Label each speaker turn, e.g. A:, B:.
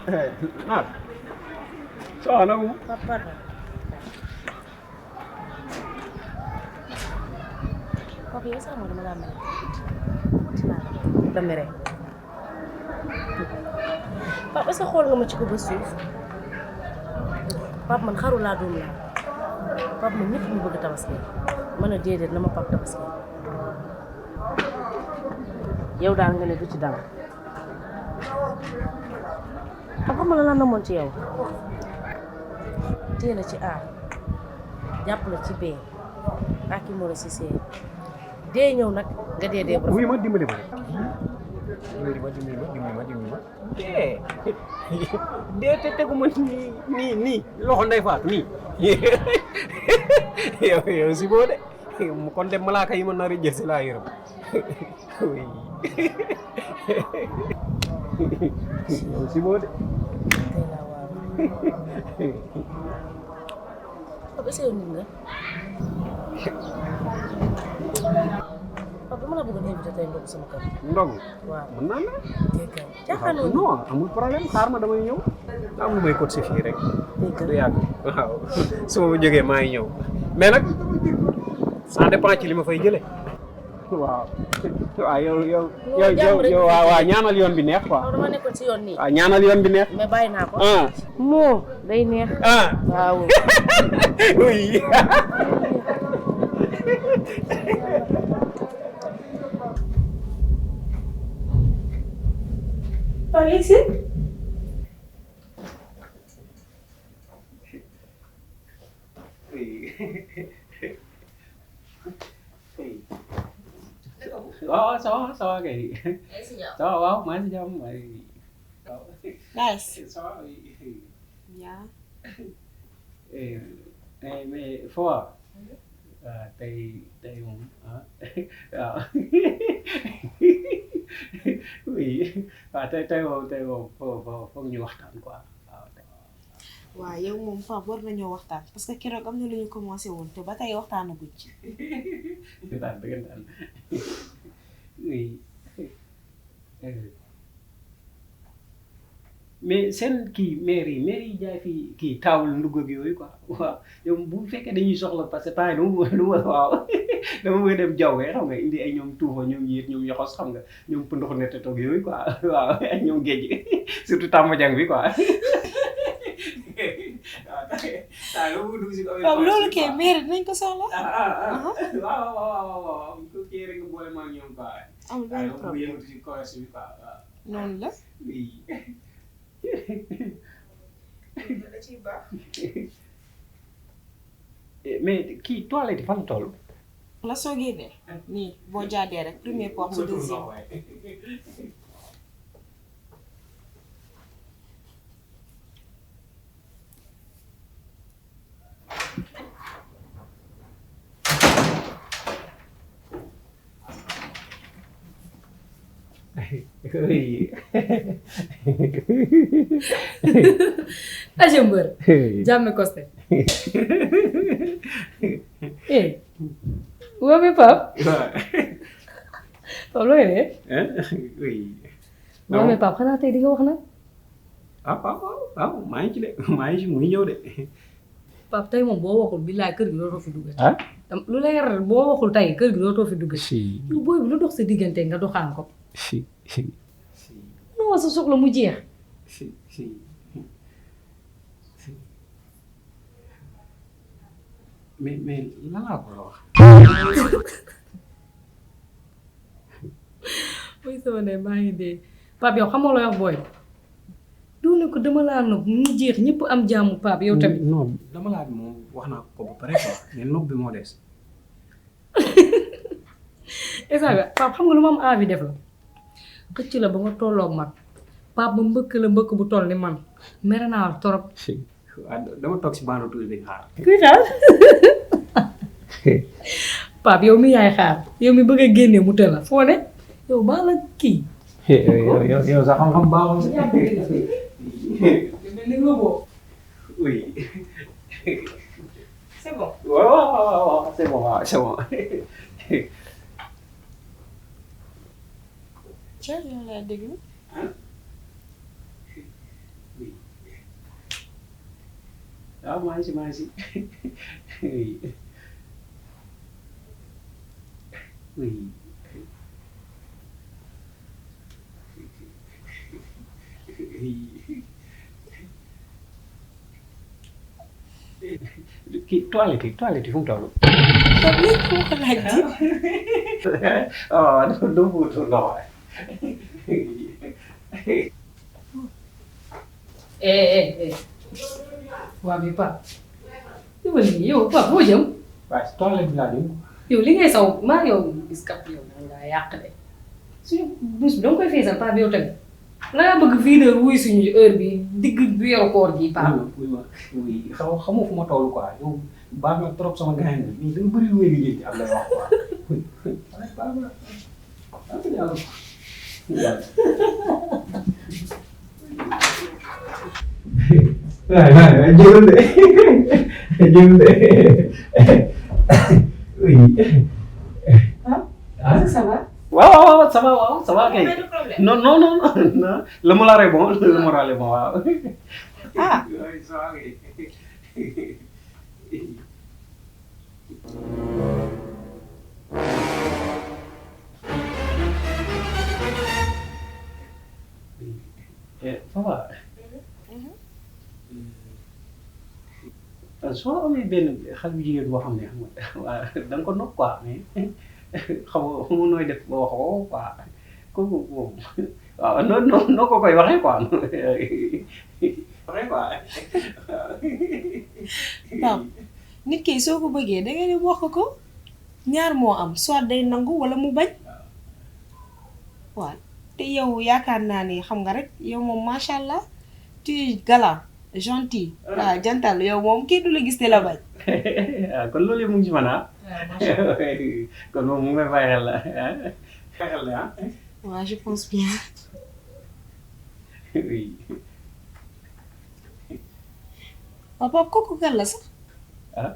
A: Naat. Soxna mu.
B: Papa. Papa yow sax dama laa mere. Da mere. Papa sa xool nga ma ci ko ba suuf. Papa man xaru laa doom laa. Papa man ñëpp mu bëgg tabaski. Ma ne déedéet na ma papa tabaski. Yow daal nga ne du ci dara. Papa ma la namoon ci yow. Téye la ci A jàpp la ci B ak moo la ci C dee ñëw nag nga dee bu
A: wuy ma dimbali ma rek. dee te tegu ma nii loxo ndey faat nii yow si boo de mu kon de malaaka yi ma nar a jël si laa yërëm yow si boo de
B: tey laa waaw Papa est-ce que yow nit nga Papa dama la bëggoon invité tey ndogu sama kër.
A: ndogu
B: waaw
A: mën naa la
B: dégg nga jaaxaanoo
A: non amul problème xaar ma damay ñëw am lu may cote si fii rek du yàgg waaw su ma jógee maa ngi ñëw mais nag ça dépend ci li ma fay jëlee waaw waaw yow waaw ñaanal yoon bi neex quoi
B: dama nekkoon si yoon nii
A: waaw ñaanal yoon bi neex
B: mais bàyyi naa ko moo day neex waaw
A: oui
B: Papa yegsi
A: waaw ça va kay ça va waaw maa ngi si jàmm
B: nice
A: ça va
B: yaa
A: mais Fawa tey moom waaw oui waaw tey moom foog ñu waxtaan quoi waaw.
C: waaw yow moom Pape war nañoo waxtaan parce que keroog am na lu ñu commencé woon te ba tey waxtaanaguñ ci.
A: dëgg oui mais seen kii maire yi jaay fii kii taawul ndugg ak yooyu quoi waaw yow bu fekkee dañuy soxla parce que temps yi dama waaw dama bëgg dem jawwee xam nga indi ay ñoom tuufa ñoom yéet ñoom yoxos xam nga ñoom pëndox nette toog yooyu quoi waaw ay ñoom géej surtout tàmbajang bi quoi.
C: Pape loolu kay maire dinañ ko soxla.
A: waaw ko kii rek nga boole ma ak ñoom quoi.
C: amul benn
A: bu
C: problème
A: yëngatu si commerce bi quoi waaw.
C: noonu la.
A: oui.
C: da ciy baax.
A: mais kii toilette yi fan la toll.
C: la soo génnee. nii boo jaadee rek premier porte mu deuxième.
A: oui.
B: aja mbër jàmme costé woobi Pape Pape looy ne
A: oui.
B: woobi Pape xanaa tey di nga wax nag
A: waaw maa ngi ci de maa ngi ci muy ñëw de.
B: Pape tey moom boo waxul billaay kër gi dootoo fi duggati
A: ah.
B: lu lay rar boo waxul tey kër gi dootoo fi duggati
A: si
B: lu booy bi lu dox sa diggante nga doxaan ko
A: si si
B: non sa soxla mu jeex
A: si si mais lan laa ko la wax.
B: mooy sama ne maa ngi dee Pape yow xamoo looy wax booy doo ne ko dama laa nopp mu jeex ñëpp am jàmm Pape yow tamit
A: non dama laa moom wax naa ko ba pare quoi mais nopp bi moo des.
B: instant bi Pape xam nga lu ma am envie def la xëcc la ba nga tolloog man Pape ba mbëkk la mbëkk bu toll ni man mere naa la torop
A: si dama toog si bande tuuti di xaar.
B: kuy xaar Pape yow mi yaay xaar yow mi bëgg a génnee mu tël la foo ne yow baa la kii
A: yow sa xam-xam baaxul. oui.
C: c'est bon.
A: waaw c'est bon waaw c'est bon.
C: Thiel yow laa déglu.
A: Ah, masih. Oui. Oui. Toilet fu mu toll.
C: Toog léegi fu ma ko laaj ji.
A: Du buutu ndox.
B: waa bi Pape yow lii yow Pape boo jëm
A: Waaye si toilet bi laa jëm.
B: yow li ngay saw maa yow gis kat yow da ngaa yàq de suñu bés bi da nga koy feesal Pape yow tamit la ngaa bëgg videur wuy suñu heure bi digg bi yoru koor gi Pape.
A: Oui xamoo fu ma toll quoi yow baax na trop sama gaañ bi mais danga bëri lu may liggéey ci am lay wax quoi. Baax na. Waay jëlal de oui.
B: Ça va.
A: waaw ça va kay. Non le moral est bon le moral est bon waaw.
C: Ah.
A: Ça va kay. Ça va. Soo amee benn xale bu jigéen boo xam ne xam nga waaw da nga ko nopp quoi mais xaw ma nooy def ba wax ko quoi kooku moom waaw noo ko koy waxee quoi. Waxee quoi.
C: Pape nit ki soo ko bëggee da ngay wax ko ñaar moo am soit day nangu wala mu bañ. waaw te yow yaakaar naa ni xam nga rek yow moom macha allah tu es galant gentil. waaw jantal yow moom kii du la gis te la bañ.
A: Kon loolu yëpp mu ngi ci man ah. Kon moom mu ngi may bàyyi xel la xel la ah.
C: waaw je pense bien.
A: Oui.
C: waaw Pape kooku kan la sax.
A: Ah.